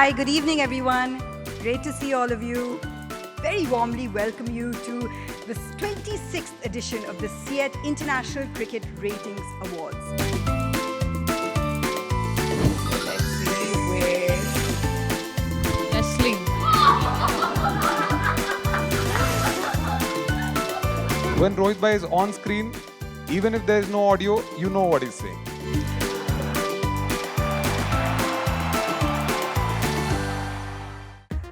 Hi, good evening, everyone. Great to see all of you. Very warmly welcome you to the 26th edition of the CIET International Cricket Ratings Awards. Let's see where... Wrestling. When Rohit Bhai is on screen, even if there is no audio, you know what he's saying.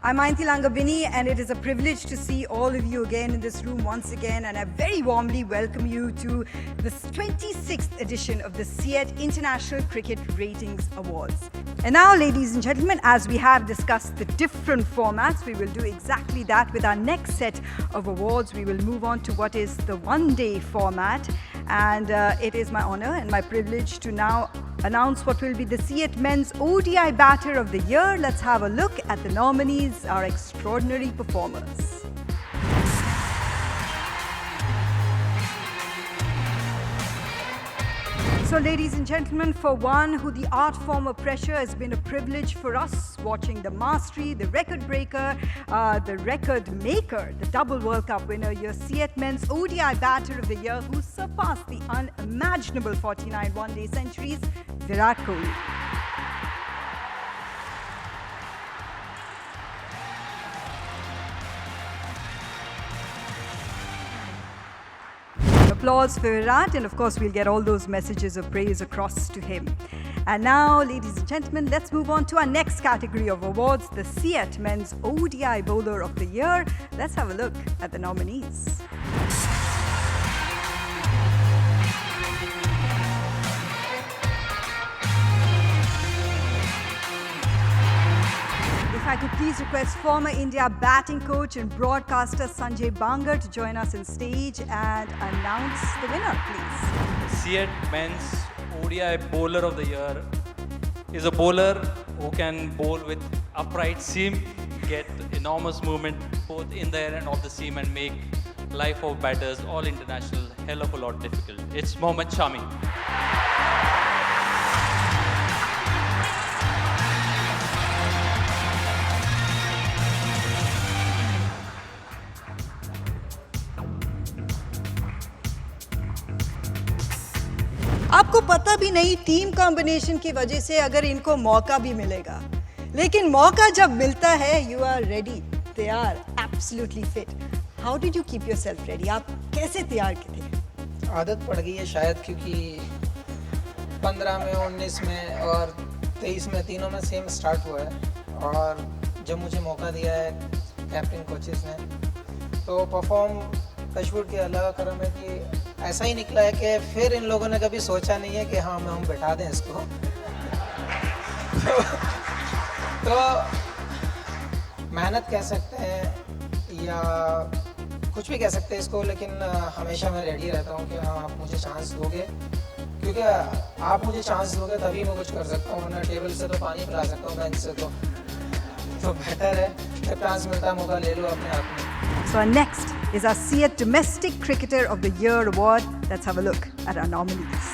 I'm Mayanti Langabini, and it is a privilege to see all of you again in this room once again, and I very warmly welcome you to the 26th edition of the CIET International Cricket Ratings Awards. And now, ladies and gentlemen, as we have discussed the different formats, we will do exactly that with our next set of awards. We will move on to what is the one-day format, and it is my honor and my privilege to now announce what will be the CIET Men's ODI Batter of the Year. Let's have a look at the nominees, our extraordinary performers. So, ladies and gentlemen, for one who the art form of pressure has been a privilege for us, watching the mastery, the record breaker, the record maker, the double World Cup winner, your CIET Men's ODI Batter of the Year, who surpassed the unimaginable 49 one-day centuries, Virat Kohli. Applause for Virat, and of course we'll get all those messages of praise across to him. And now, ladies and gentlemen, let's move on to our next category of awards, the CIET Men's ODI Bowler of the Year. Let's have a look at the nominees. If I could please request former India batting coach and broadcaster Sanjay Bangar to join us on stage and announce the winner, please. CIET Men's ODI Bowler of the Year is a bowler who can bowl with upright seam, get enormous movement both in the air and off the seam, and make life of batters all international hell of a lot difficult. It's Mohammad Shami. आपको पता भी नहीं team combination की वजह से अगर इनको मौका भी मिलेगा, लेकिन मौका जब मिलता है यू आर रेडी, तैयार, absolutely fit. How did you keep yourself ready? आप कैसे तैयार थे? आदत पड़ गई है शायद, क्योंकि 15 में, 19 में और 23 में तीनों में सेम स्टार्ट हुआ है. और जब मुझे मौका दिया है कैप्टन कोचेस ने, तो परफॉर्म टचवुड के अल्लाह का करम है कि ऐसा ही निकला है कि फिर इन लोगों ने कभी सोचा नहीं है कि हाँ हम बैठा दें इसको. तो मेहनत कह सकते हैं या कुछ भी कह सकते हैं इसको, लेकिन हमेशा मैं रेडी रहता हूँ कि हाँ आप मुझे चांस दोगे, क्योंकि आप मुझे चांस दोगे तभी मैं कुछ कर सकता हूँ, वरना टेबल से तो पानी पिला सकता हूँ बेंच से. तो बेटर है जब चांस मिलता है मौका ले लो अपने हाथ में. So next is our CIET Domestic Cricketer of the Year award. Let's have a look at our nominees.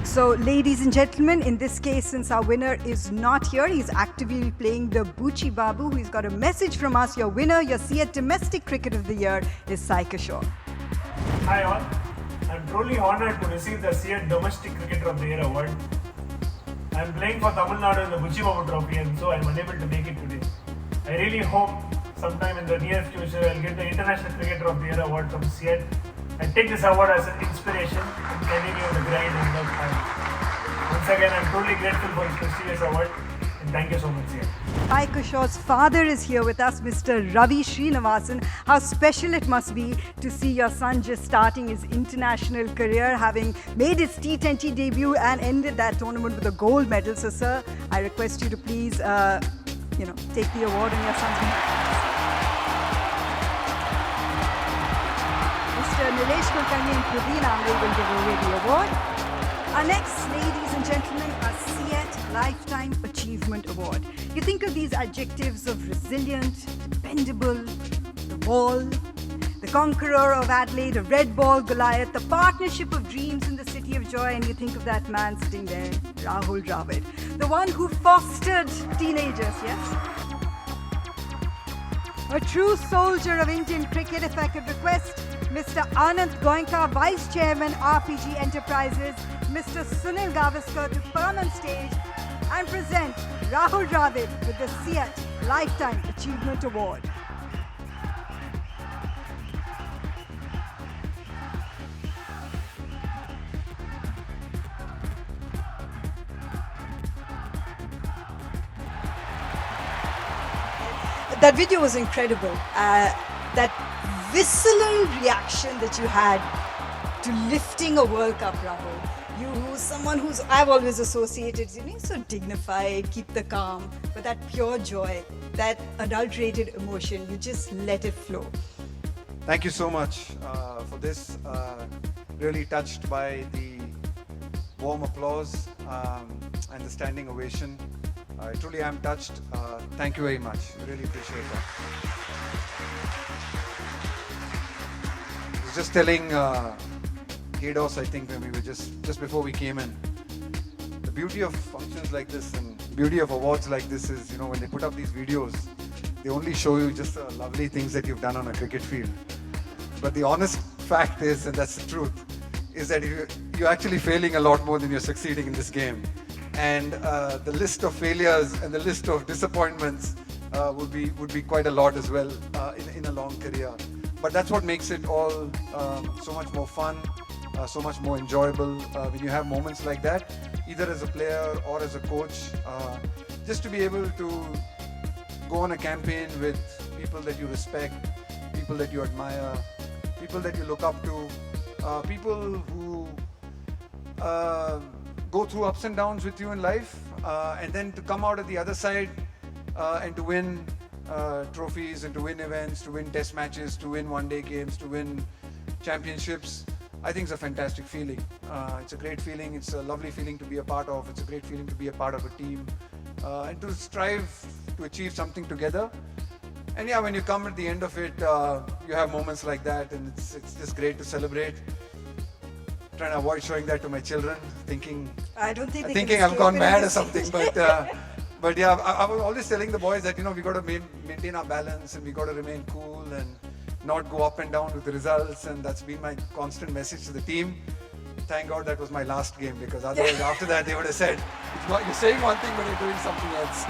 So, ladies and gentlemen, in this case, since our winner is not here, he's actively playing the Buchi Babu, who's got a message from us. Your winner, your CIET Domestic Cricket of the Year is Sai Kishore. Hi all, I'm truly honored to receive the CIET Domestic Cricketer of the Year award. I'm playing for Tamil Nadu in the Buchi Babu Trophy, and so I'm unable to make it today. I really hope sometime in the near future I'll get the International Cricketer of the Year award from CIET and take this award as an inspiration to continue the grind and work hard. Once again, I'm truly grateful for this prestigious award, and thank you so much, CIET. Sai Kishore's father is here with us, Mr. Ravi Srinivasan. How special it must be to see your son just starting his international career, having made his T20 debut and ended that tournament with a gold medal. So, sir, I request you to please, take the award on your son's behalf. Mr. Nilesh Kulkarni and Praveen Amre will give away the award. Our next, ladies and gentlemen, our CIET Lifetime Achievement Award. You think of these adjectives of resilient, dependable, the ball, the conqueror of Adelaide, a red ball Goliath, the partnership of dreams in the city City of Joy and you think of that man sitting there, Rahul Dravid, the one who fostered teenagers, yes? A true soldier of Indian cricket, if I could request Mr. Anand Goenka, Vice Chairman, RPG Enterprises, Mr. Sunil Gavaskar to come on stage and present Rahul Dravid with the SEAT Lifetime Achievement Award. That video was incredible. That visceral reaction that you had to lifting a World Cup, Rahul. You, someone who's I've always associated, you know, so dignified, keep the calm, but that pure joy, that adulterated emotion, you just let it flow. Thank you so much for this. Really touched by the warm applause and the standing ovation. I truly am touched. Thank you very much. Really appreciate that. I was just telling Hados, I think, when we were just before we came in, the beauty of functions like this and beauty of awards like this is, you know, when they put up these videos, they only show you just the lovely things that you've done on a cricket field. But the honest fact is, and that's the truth, is that you're actually failing a lot more than you're succeeding in this game. And the list of failures and the list of disappointments would be quite a lot as well in a long career. But that's what makes it all so much more fun, so much more enjoyable when you have moments like that, either as a player or as a coach. Just to be able to go on a campaign with people that you respect, people that you admire, people that you look up to, people who go through ups and downs with you in life, and then to come out at the other side and to win trophies and to win events, to win test matches, to win one-day games, to win championships, I think it's a fantastic feeling. It's a great feeling. It's a lovely feeling to be a part of. It's a great feeling to be a part of a team and to strive to achieve something together. And yeah, when you come at the end of it, you have moments like that, and it's just great to celebrate. Trying to avoid showing that to my children, thinking I don't think they thinking can I've gone escape it mad in or this something. But yeah, I was always telling the boys that, you know, we got to maintain our balance and we got to remain cool and not go up and down with the results. And that's been my constant message to the team. Thank God that was my last game, because otherwise after that they would have said, you're saying one thing but you're doing something else.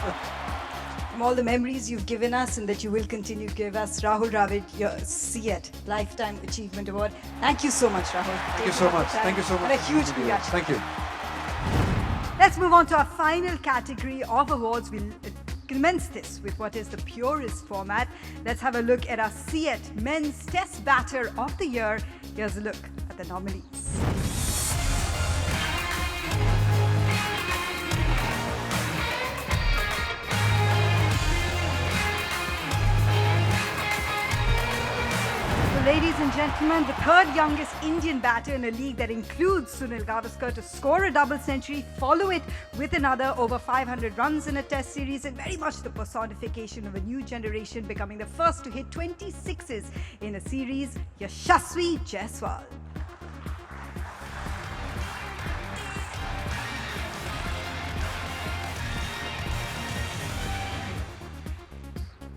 From all the memories you've given us and that you will continue to give us, Rahul Dravid, your SEAT Lifetime Achievement Award. Thank you so much, Rahul. Thank you so much. Thank you so much. And a huge Thank you. congratulations. Thank you. Let's move on to our final category of awards. We'll commence this with what is the purest format. Let's have a look at our SEAT Men's Test Batter of the Year. Here's a look at the nominees. Ladies and gentlemen, the third youngest Indian batter in a league that includes Sunil Gavaskar to score a double century, follow it with another over 500 runs in a test series, and very much the personification of a new generation, becoming the first to hit 26s in a series, Yashasvi Jaiswal.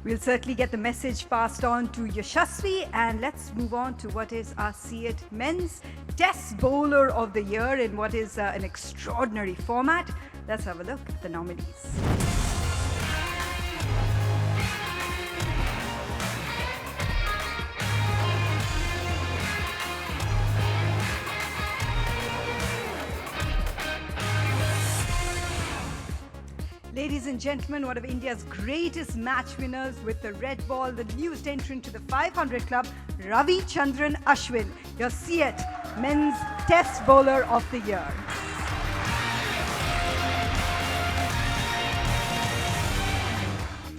We'll certainly get the message passed on to Yashasvi, and let's move on to what is our SEAT Men's Test Bowler of the Year in what is an extraordinary format. Let's have a look at the nominees. Ladies and gentlemen, one of India's greatest match winners with the red ball, the newest entrant to the 500 club, Ravi Chandran Ashwin, your SEAT Men's Test Bowler of the Year.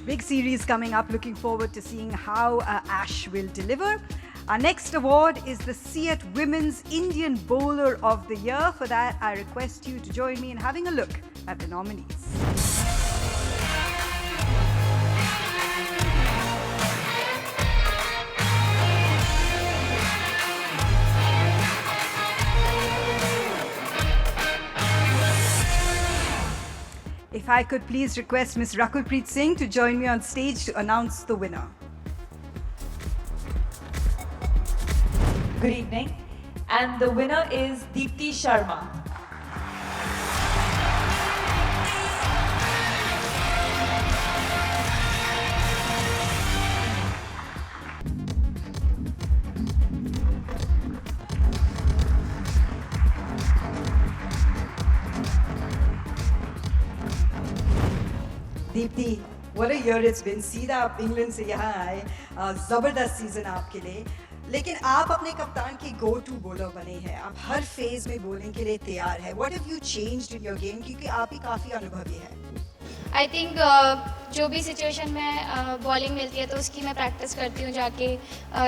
Big series coming up. Looking forward to seeing how Ash will deliver. Our next award is the SEAT Women's Indian Bowler of the Year. For that, I request you to join me in having a look at the nominees. If I could please request Ms. Rakulpreet Singh to join me on stage to announce the winner. Good evening. And the winner is Deepti Sharma. Deepti, what a year it's been. सीधा आप England से यहाँ आए, जबरदस्त season आपके लिए. लेकिन आप अपने कप्तान की गो टू बॉलर बने हैं. आप हर फेज में बॉलिंग के लिए तैयार है. What have you changed in your game? क्योंकि आप ही काफी अनुभवी हैं. आई थिंक जो भी सिचुएशन में बॉलिंग मिलती है तो उसकी मैं प्रैक्टिस करती हूँ जाके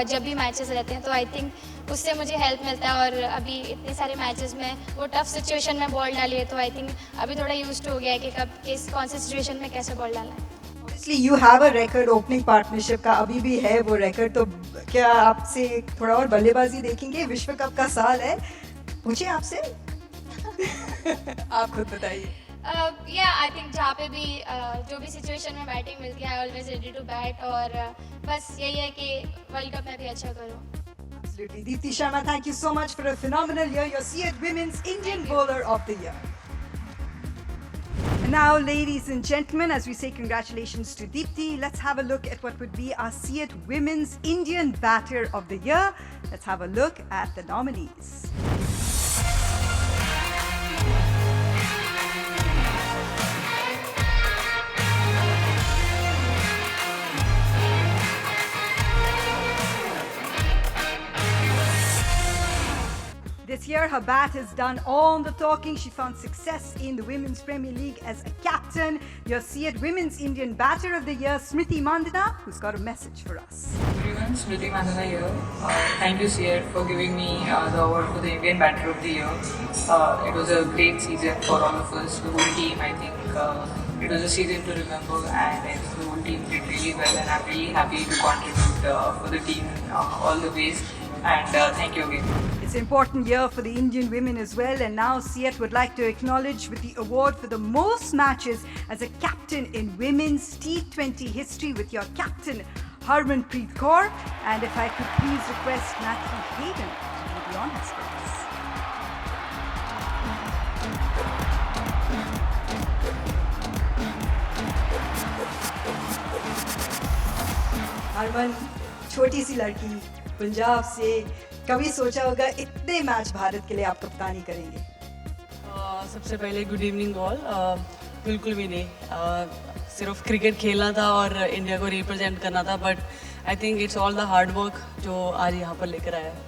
जब भी मैचेस रहते हैं, तो आई थिंक उससे मुझे हेल्प मिलता है. और अभी इतने सारे मैचेस में वो टफ सिचुएशन में बॉल डाली है, तो आई थिंक अभी थोड़ा यूज्ड हो गया है कि कब किस कौन से सिचुएशन में कैसे बॉल डालना है. Obviously you have a record opening partnership का, अभी भी है वो record. तो क्या आपसे थोड़ा और बल्लेबाजी देखेंगे? विश्व कप का साल है, पूछे आपसे. आप खुद बताइए. या आई थिंक जहाँ पे भी जो भी सिचुएशन में बैटिंग मिलती है, I always ready to bat. और बस यही है कि वर्ल्ड कप में भी अच्छा करूँ. Absolutely. Deepti Sharma, thank you so much for a phenomenal year. You're CEAT Women's Indian Bowler of the Year. And now, ladies and gentlemen, as we say congratulations to Deepti, let's have a look at what would be our CEAT Women's Indian Batter of the Year. Let's have a look at the nominees. This year, her bat has done all the talking. She found success in the Women's Premier League as a captain. Your CEAT Women's Indian Batter of the Year, Smriti Mandana, who's got a message for us. Everyone, Smriti Mandana here. Thank you, CEAT, for giving me the award for the Indian Batter of the Year. It was a great season for all of us, the whole team. I think it was a season to remember, and I think the whole team did really well, and I'm really happy to contribute for the team all the ways. And thank you again. It's an important year for the Indian women as well, and now CEAT would like to acknowledge with the award for the most matches as a captain in women's T20 history with your captain Harmanpreet Kaur. And if I could please request Matthew Hayden to be on his place. Harman, छोटी सी लड़की पंजाब से, कभी सोचा होगा इतने match Bharat के लिए आप कप्तानी करेंगे? सबसे पहले गुड इवनिंग ऑल. बिल्कुल भी नहीं, सिर्फ क्रिकेट खेलना था और इंडिया को रिप्रेजेंट करना था, but I think it's all the hard work जो आज यहाँ पर लेकर आया है.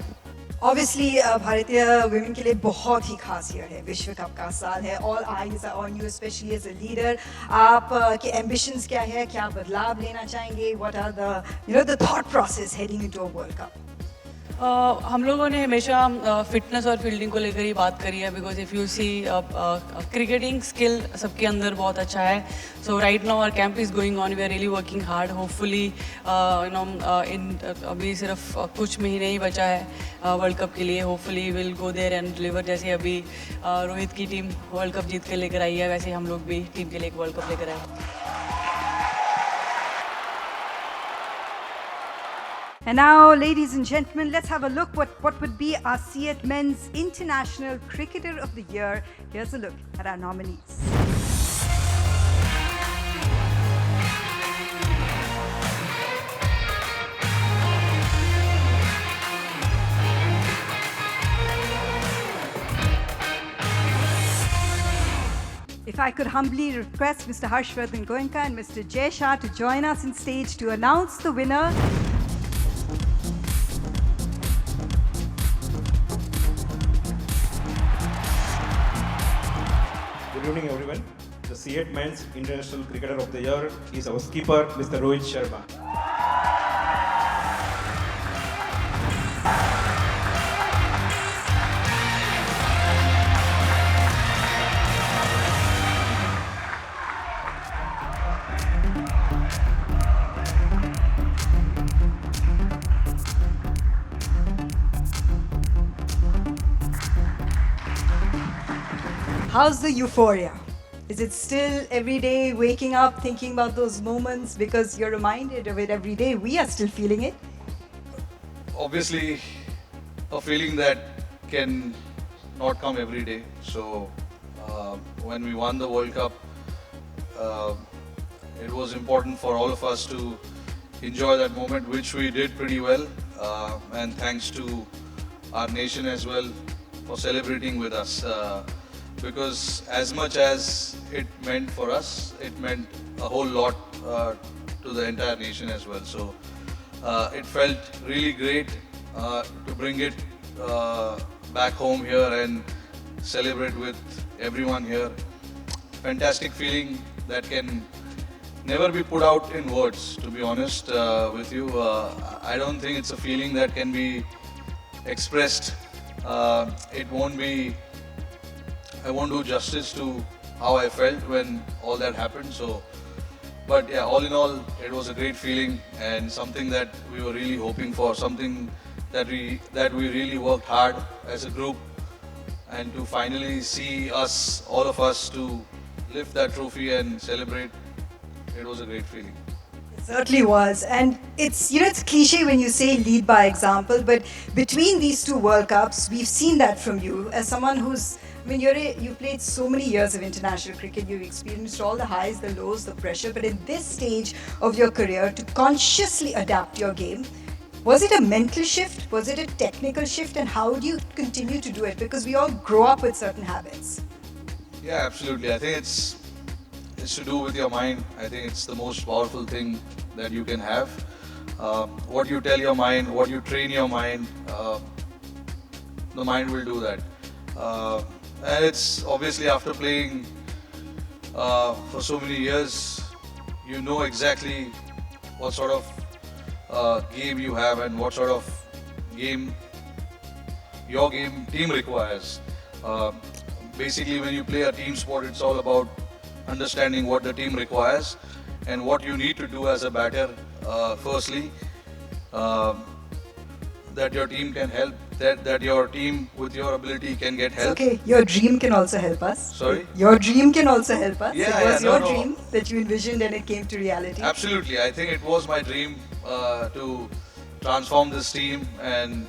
Obviously, भारतीय women के लिए बहुत ही खास ईयर है. विश्व कप का साल है. All eyes are on you, especially as a leader. आप के ambitions क्या है? क्या बदलाव लेना चाहेंगे? What are the thought process heading into a World Cup? हम लोगों ने हमेशा फिटनेस और फील्डिंग को लेकर ही बात करी है, because if you see cricketing skill सबके अंदर बहुत अच्छा है. So right now our camp is going on, we are really working hard. Hopefully अभी सिर्फ कुछ महीने ही बचा है वर्ल्ड कप के लिए. Hopefully will go there and deliver. जैसे अभी रोहित की टीम वर्ल्ड कप जीत के लेकर आई है, वैसे हम लोग भी टीम के लिए एक वर्ल्ड कप लेकर आए. And now, ladies and gentlemen, let's have a look what would be our CEAT Men's International Cricketer of the Year. Here's a look at our nominees. If I could humbly request Mr. Harshvardhan Goenka and Mr. Jay Shah to join us on stage to announce the winner. Good evening, everyone. The CEAT Men's International Cricketer of the Year is our skipper, Mr. Rohit Sharma. How's the euphoria? Is it still every day waking up thinking about those moments because you're reminded of it every day? We are still feeling it. Obviously, a feeling that can not come every day. So when we won the World Cup, it was important for all of us to enjoy that moment, which we did pretty well. And thanks to our nation as well for celebrating with us. Because as much as it meant for us, it meant a whole lot to the entire nation as well. So it felt really great to bring it back home here and celebrate with everyone here. Fantastic feeling that can never be put out in words, to be honest with you. I don't think it's a feeling that can be expressed. I won't do justice to how I felt when all that happened. So, but yeah, all in all, it was a great feeling and something that we were really hoping for, something that we really worked hard as a group, and to finally see us, all of us, to lift that trophy and celebrate, it was a great feeling. It certainly was. And it's, it's cliche when you say lead by example, but between these two World Cups, we've seen that from you as someone who's, you've played so many years of international cricket, you've experienced all the highs, the lows, the pressure, but in this stage of your career, to consciously adapt your game, was it a mental shift? Was it a technical shift? And how do you continue to do it? Because we all grow up with certain habits. Yeah, absolutely. I think it's to do with your mind. I think it's the most powerful thing that you can have. What you tell your mind, what you train your mind, the mind will do that. And it's obviously after playing for so many years, you know exactly what sort of game you have and what sort of game your team requires. Basically, when you play a team sport, it's all about understanding what the team requires and what you need to do as a batter. Firstly, that your team can help, that your team with your ability can get help. Okay, your dream can also help us. Sorry? Your dream can also help us. Yeah, it was yeah, your no. dream that you envisioned and it came to reality. Absolutely. I think it was my dream to transform this team and,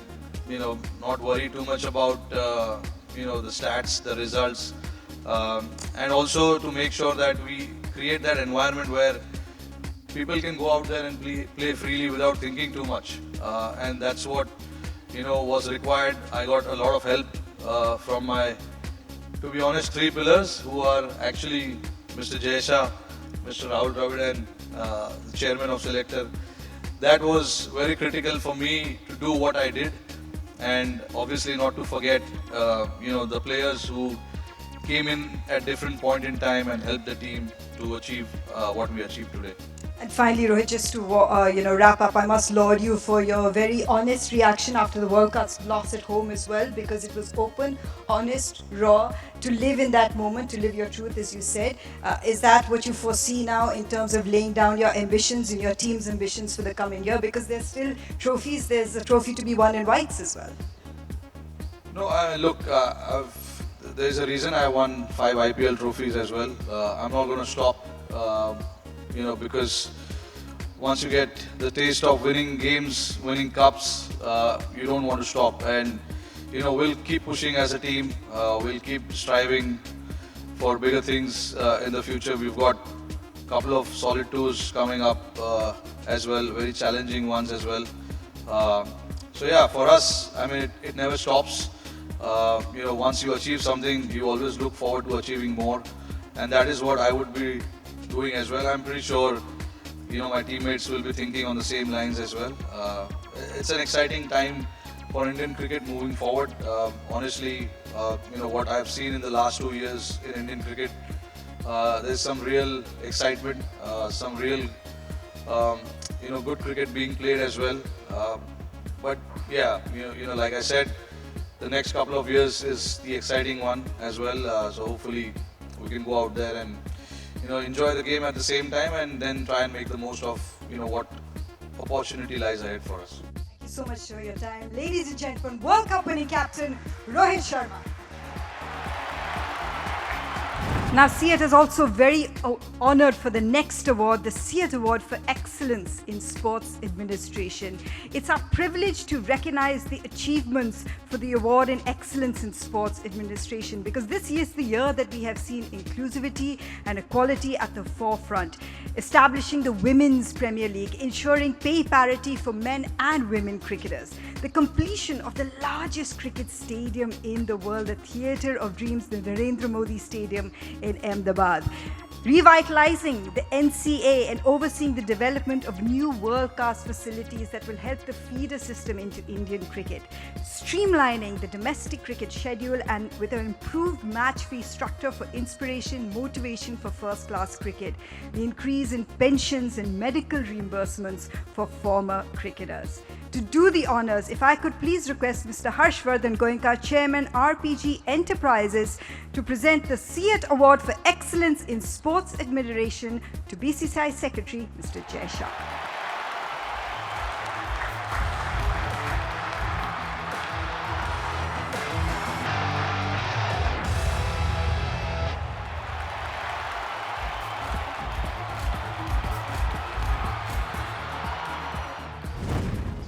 not worry too much about, the stats, the results, and also to make sure that we create that environment where people can go out there and play freely without thinking too much. And that's what, was required. I got a lot of help from my, to be honest, three pillars who are actually Mr. Jayasha, Mr. Rahul Dravid and the chairman of Selector. That was very critical for me to do what I did, and obviously not to forget, the players who came in at different point in time and helped the team to achieve what we achieved today. And finally, Rohit, just to wrap up, I must laud you for your very honest reaction after the World Cup's loss at home as well, because it was open, honest, raw, to live in that moment, to live your truth, as you said. Is that what you foresee now in terms of laying down your ambitions and your team's ambitions for the coming year? Because there's still trophies. There's a trophy to be won in whites as well. No, look, there's a reason I won 5 IPL trophies as well. I'm not going to stop. Because once you get the taste of winning games, winning cups, you don't want to stop. And, we'll keep pushing as a team. We'll keep striving for bigger things in the future. We've got a couple of solid tours coming up as well, very challenging ones as well. So yeah, for us, it never stops. Once you achieve something, you always look forward to achieving more. And that is what I would be doing as well. I'm pretty sure, my teammates will be thinking on the same lines as well. It's an exciting time for Indian cricket moving forward. Honestly, what I've seen in the last 2 years in Indian cricket, there's some real excitement, some real, good cricket being played as well. But yeah, like I said, the next couple of years is the exciting one as well. So hopefully we can go out there and enjoy the game at the same time, and then try and make the most of what opportunity lies ahead for us. Thank you so much for your time. Ladies and gentlemen, World Cup winning captain Rohit Sharma. Now, CEAT is also very honored for the next award, the CEAT Award for Excellence in Sports Administration. It's our privilege to recognize the achievements for the award in Excellence in Sports Administration, because this is the year that we have seen inclusivity and equality at the forefront, establishing the Women's Premier League, ensuring pay parity for men and women cricketers, the completion of the largest cricket stadium in the world, the Theatre of Dreams, the Narendra Modi Stadium in Ahmedabad, revitalizing the NCA and overseeing the development of new world-class facilities that will help the feeder system into Indian cricket, streamlining the domestic cricket schedule and with an improved match fee structure for inspiration, motivation for first-class cricket, the increase in pensions and medical reimbursements for former cricketers. To do the honors, if I could please request Mr. Harshvardhan Goenka, Chairman, RPG Enterprises, to present the CEAT Award for Excellence in Sports Administration to BCCI Secretary, Mr. Jay Shah.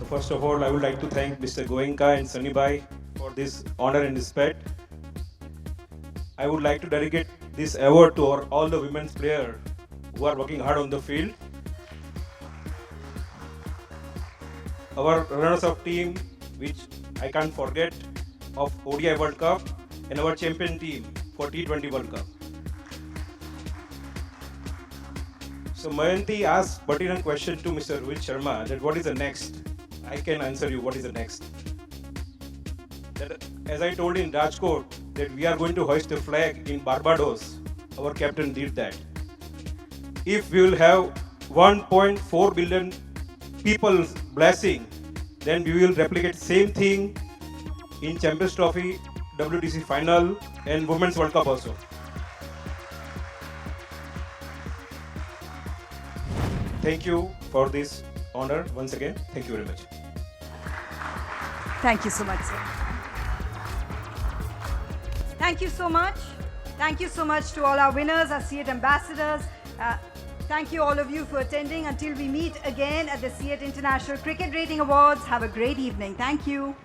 First of all, I would like to thank Mr. Goenka and Sunny Bhai for this honor and respect. I would like to dedicate this award to all the women's players who are working hard on the field. Our runners-up team, which I can't forget, of ODI World Cup, and our champion team for T20 World Cup. So Mayanti asked pertinent question to Mr. Rohit Sharma that what is the next? I can answer you what is the next. That, as I told in Rajkot that we are going to hoist the flag in Barbados. Our captain did that. If we will have 1.4 billion people's blessing, then we will replicate same thing in Champions Trophy, WTC final and Women's World Cup also. Thank you for this honor once again. Thank you very much. Thank you so much, sir. Thank you so much. Thank you so much to all our winners, our CEAT ambassadors. Thank you all of you for attending. Until we meet again at the CEAT International Cricket Rating Awards, have a great evening. Thank you.